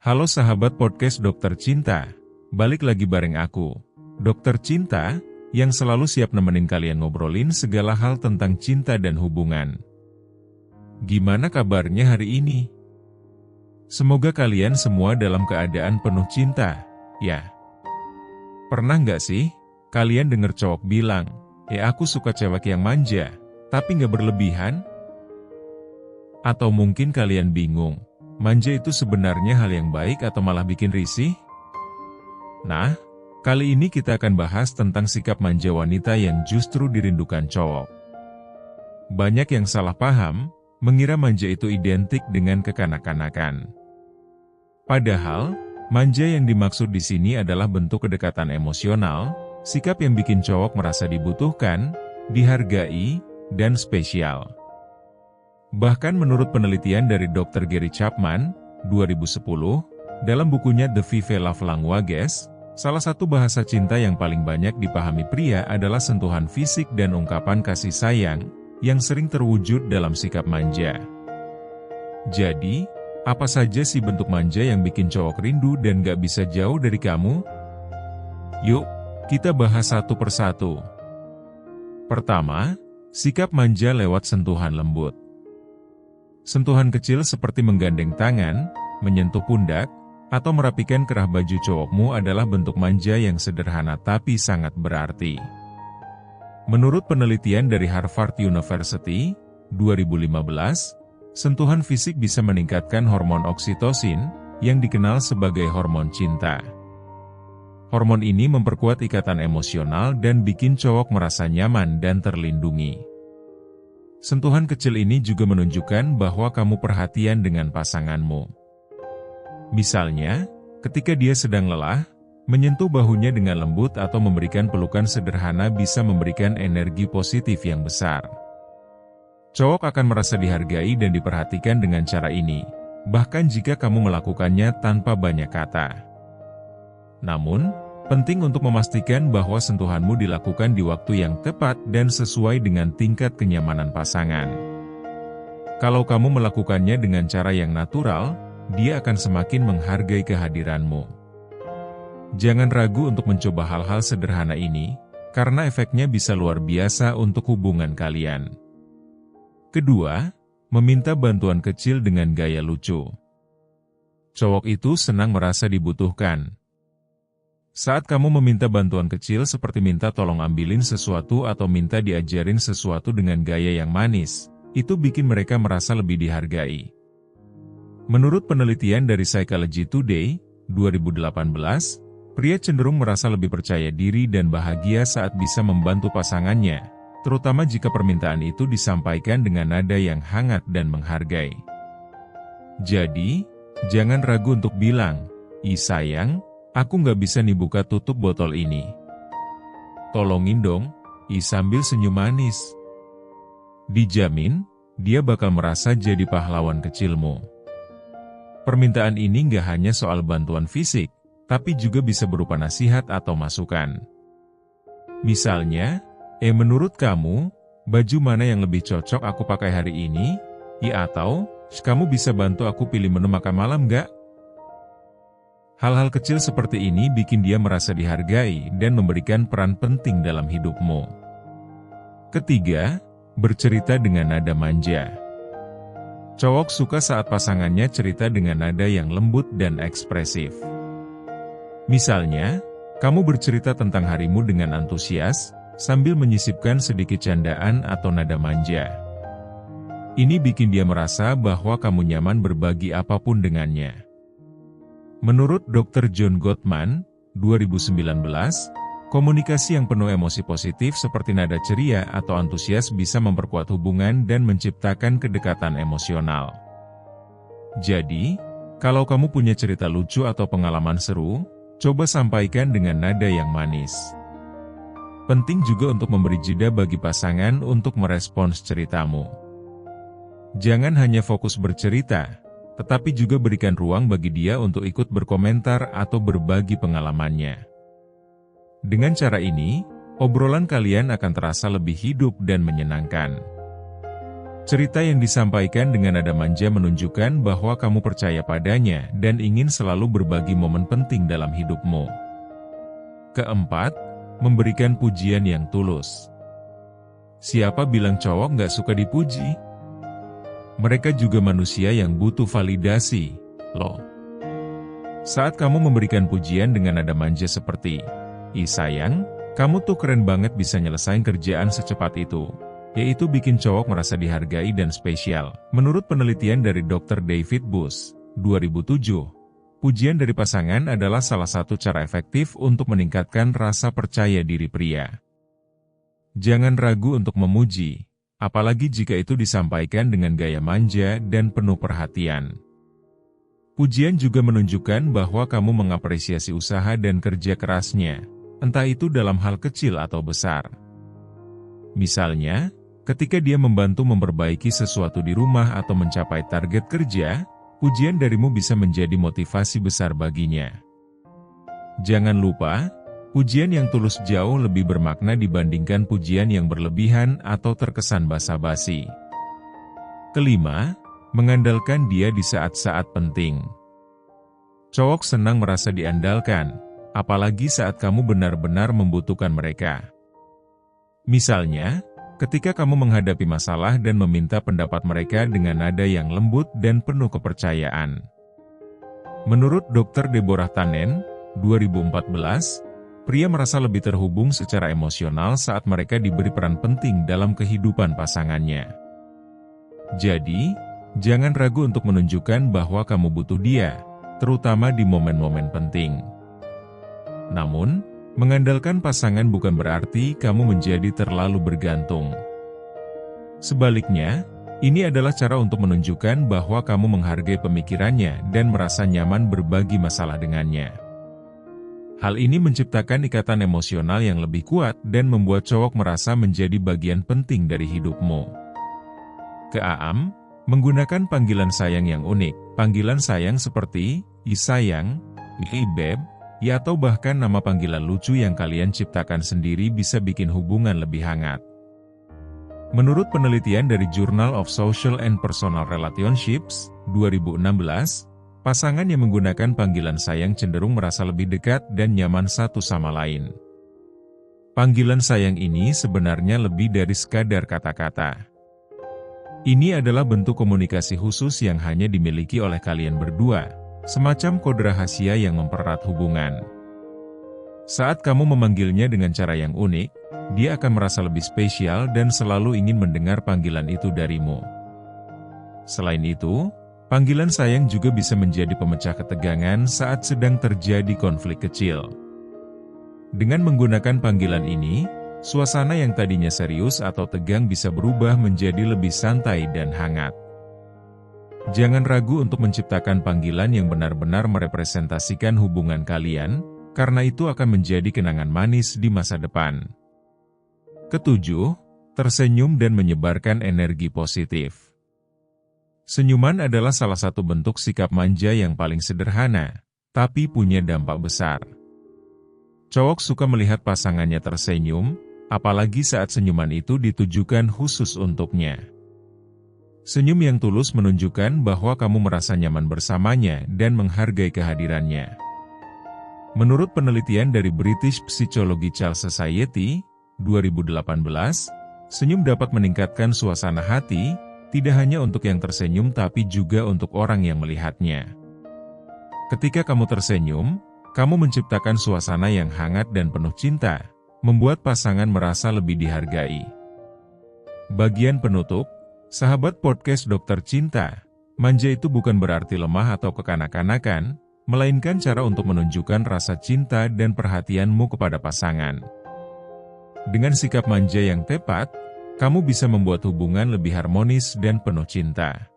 Halo sahabat podcast Dokter Cinta, balik lagi bareng aku, Dokter Cinta, yang selalu siap nemenin kalian ngobrolin segala hal tentang cinta dan hubungan. Gimana kabarnya hari ini? Semoga kalian semua dalam keadaan penuh cinta, ya. Pernah nggak sih, kalian denger cowok bilang, aku suka cewek yang manja, tapi nggak berlebihan? Atau mungkin kalian bingung, manja itu sebenarnya hal yang baik atau malah bikin risih? Nah, kali ini kita akan bahas tentang sikap manja wanita yang justru dirindukan cowok. Banyak yang salah paham, mengira manja itu identik dengan kekanak-kanakan. Padahal, manja yang dimaksud di sini adalah bentuk kedekatan emosional, sikap yang bikin cowok merasa dibutuhkan, dihargai, dan spesial. Bahkan menurut penelitian dari Dr. Gary Chapman, 2010, dalam bukunya The Five Love Languages, salah satu bahasa cinta yang paling banyak dipahami pria adalah sentuhan fisik dan ungkapan kasih sayang, yang sering terwujud dalam sikap manja. Jadi, apa saja sih bentuk manja yang bikin cowok rindu dan gak bisa jauh dari kamu? Yuk, kita bahas satu persatu. Pertama, sikap manja lewat sentuhan lembut. Sentuhan kecil seperti menggandeng tangan, menyentuh pundak, atau merapikan kerah baju cowokmu adalah bentuk manja yang sederhana tapi sangat berarti. Menurut penelitian dari Harvard University, 2015, sentuhan fisik bisa meningkatkan hormon oksitosin, yang dikenal sebagai hormon cinta. Hormon ini memperkuat ikatan emosional dan bikin cowok merasa nyaman dan terlindungi. Sentuhan kecil ini juga menunjukkan bahwa kamu perhatian dengan pasanganmu. Misalnya, ketika dia sedang lelah, menyentuh bahunya dengan lembut atau memberikan pelukan sederhana bisa memberikan energi positif yang besar. Cowok akan merasa dihargai dan diperhatikan dengan cara ini, bahkan jika kamu melakukannya tanpa banyak kata. Namun, penting untuk memastikan bahwa sentuhanmu dilakukan di waktu yang tepat dan sesuai dengan tingkat kenyamanan pasangan. Kalau kamu melakukannya dengan cara yang natural, dia akan semakin menghargai kehadiranmu. Jangan ragu untuk mencoba hal-hal sederhana ini, karena efeknya bisa luar biasa untuk hubungan kalian. Kedua, meminta bantuan kecil dengan gaya lucu. Cowok itu senang merasa dibutuhkan. Saat kamu meminta bantuan kecil seperti minta tolong ambilin sesuatu atau minta diajarin sesuatu dengan gaya yang manis, itu bikin mereka merasa lebih dihargai. Menurut penelitian dari Psychology Today, 2018, pria cenderung merasa lebih percaya diri dan bahagia saat bisa membantu pasangannya, terutama jika permintaan itu disampaikan dengan nada yang hangat dan menghargai. Jadi, jangan ragu untuk bilang, sayang, aku nggak bisa nih buka tutup botol ini. Tolongin dong, sambil senyum manis. Dijamin, dia bakal merasa jadi pahlawan kecilmu. Permintaan ini nggak hanya soal bantuan fisik, tapi juga bisa berupa nasihat atau masukan. Misalnya, menurut kamu, baju mana yang lebih cocok aku pakai hari ini? Atau, kamu bisa bantu aku pilih menu makan malam nggak? Hal-hal kecil seperti ini bikin dia merasa dihargai dan memberikan peran penting dalam hidupmu. Ketiga, bercerita dengan nada manja. Cowok suka saat pasangannya cerita dengan nada yang lembut dan ekspresif. Misalnya, kamu bercerita tentang harimu dengan antusias, sambil menyisipkan sedikit candaan atau nada manja. Ini bikin dia merasa bahwa kamu nyaman berbagi apapun dengannya. Menurut Dr. John Gottman, 2019, komunikasi yang penuh emosi positif seperti nada ceria atau antusias bisa memperkuat hubungan dan menciptakan kedekatan emosional. Jadi, kalau kamu punya cerita lucu atau pengalaman seru, coba sampaikan dengan nada yang manis. Penting juga untuk memberi jeda bagi pasangan untuk merespons ceritamu. Jangan hanya fokus bercerita, tetapi juga berikan ruang bagi dia untuk ikut berkomentar atau berbagi pengalamannya. Dengan cara ini, obrolan kalian akan terasa lebih hidup dan menyenangkan. Cerita yang disampaikan dengan nada manja menunjukkan bahwa kamu percaya padanya dan ingin selalu berbagi momen penting dalam hidupmu. Keempat, memberikan pujian yang tulus. Siapa bilang cowok nggak suka dipuji? Mereka juga manusia yang butuh validasi, loh. Saat kamu memberikan pujian dengan nada manja seperti, "Ih sayang, kamu tuh keren banget bisa nyelesain kerjaan secepat itu," yaitu bikin cowok merasa dihargai dan spesial. Menurut penelitian dari Dr. David Buss, 2007, pujian dari pasangan adalah salah satu cara efektif untuk meningkatkan rasa percaya diri pria. Jangan ragu untuk memuji, apalagi jika itu disampaikan dengan gaya manja dan penuh perhatian. Pujian juga menunjukkan bahwa kamu mengapresiasi usaha dan kerja kerasnya, entah itu dalam hal kecil atau besar. Misalnya, ketika dia membantu memperbaiki sesuatu di rumah atau mencapai target kerja, pujian darimu bisa menjadi motivasi besar baginya. Jangan lupa, pujian yang tulus jauh lebih bermakna dibandingkan pujian yang berlebihan atau terkesan basa-basi. Kelima, mengandalkan dia di saat-saat penting. Cowok senang merasa diandalkan, apalagi saat kamu benar-benar membutuhkan mereka. Misalnya, ketika kamu menghadapi masalah dan meminta pendapat mereka dengan nada yang lembut dan penuh kepercayaan. Menurut Dr. Deborah Tannen, 2014, pria merasa lebih terhubung secara emosional saat mereka diberi peran penting dalam kehidupan pasangannya. Jadi, jangan ragu untuk menunjukkan bahwa kamu butuh dia, terutama di momen-momen penting. Namun, mengandalkan pasangan bukan berarti kamu menjadi terlalu bergantung. Sebaliknya, ini adalah cara untuk menunjukkan bahwa kamu menghargai pemikirannya dan merasa nyaman berbagi masalah dengannya. Hal ini menciptakan ikatan emosional yang lebih kuat dan membuat cowok merasa menjadi bagian penting dari hidupmu. Keam, menggunakan panggilan sayang yang unik. Panggilan sayang seperti, "Ih sayang", "Ih beb", ya atau bahkan nama panggilan lucu yang kalian ciptakan sendiri bisa bikin hubungan lebih hangat. Menurut penelitian dari Journal of Social and Personal Relationships, 2016, pasangan yang menggunakan panggilan sayang cenderung merasa lebih dekat dan nyaman satu sama lain. Panggilan sayang ini sebenarnya lebih dari sekadar kata-kata. Ini adalah bentuk komunikasi khusus yang hanya dimiliki oleh kalian berdua, semacam kode rahasia yang mempererat hubungan. Saat kamu memanggilnya dengan cara yang unik, dia akan merasa lebih spesial dan selalu ingin mendengar panggilan itu darimu. Selain itu, panggilan sayang juga bisa menjadi pemecah ketegangan saat sedang terjadi konflik kecil. Dengan menggunakan panggilan ini, suasana yang tadinya serius atau tegang bisa berubah menjadi lebih santai dan hangat. Jangan ragu untuk menciptakan panggilan yang benar-benar merepresentasikan hubungan kalian, karena itu akan menjadi kenangan manis di masa depan. Ketujuh, tersenyum dan menyebarkan energi positif. Senyuman adalah salah satu bentuk sikap manja yang paling sederhana, tapi punya dampak besar. Cowok suka melihat pasangannya tersenyum, apalagi saat senyuman itu ditujukan khusus untuknya. Senyum yang tulus menunjukkan bahwa kamu merasa nyaman bersamanya dan menghargai kehadirannya. Menurut penelitian dari British Psychological Society, 2018, senyum dapat meningkatkan suasana hati, tidak hanya untuk yang tersenyum tapi juga untuk orang yang melihatnya. Ketika kamu tersenyum, kamu menciptakan suasana yang hangat dan penuh cinta, membuat pasangan merasa lebih dihargai. Bagian penutup, sahabat podcast Dokter Cinta, manja itu bukan berarti lemah atau kekanak-kanakan, melainkan cara untuk menunjukkan rasa cinta dan perhatianmu kepada pasangan. Dengan sikap manja yang tepat, kamu bisa membuat hubungan lebih harmonis dan penuh cinta.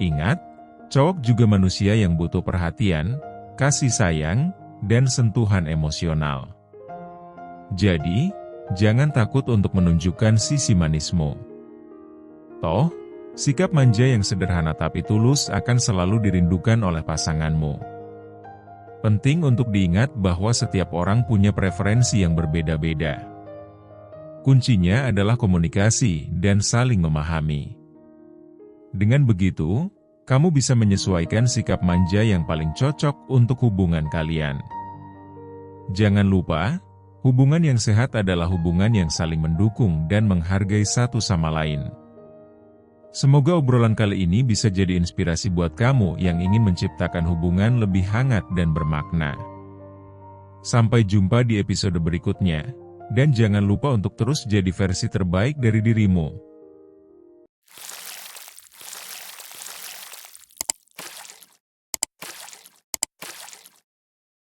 Ingat, cowok juga manusia yang butuh perhatian, kasih sayang, dan sentuhan emosional. Jadi, jangan takut untuk menunjukkan sisi manismu. Toh, sikap manja yang sederhana tapi tulus akan selalu dirindukan oleh pasanganmu. Penting untuk diingat bahwa setiap orang punya preferensi yang berbeda-beda. Kuncinya adalah komunikasi dan saling memahami. Dengan begitu, kamu bisa menyesuaikan sikap manja yang paling cocok untuk hubungan kalian. Jangan lupa, hubungan yang sehat adalah hubungan yang saling mendukung dan menghargai satu sama lain. Semoga obrolan kali ini bisa jadi inspirasi buat kamu yang ingin menciptakan hubungan lebih hangat dan bermakna. Sampai jumpa di episode berikutnya, dan jangan lupa untuk terus jadi versi terbaik dari dirimu.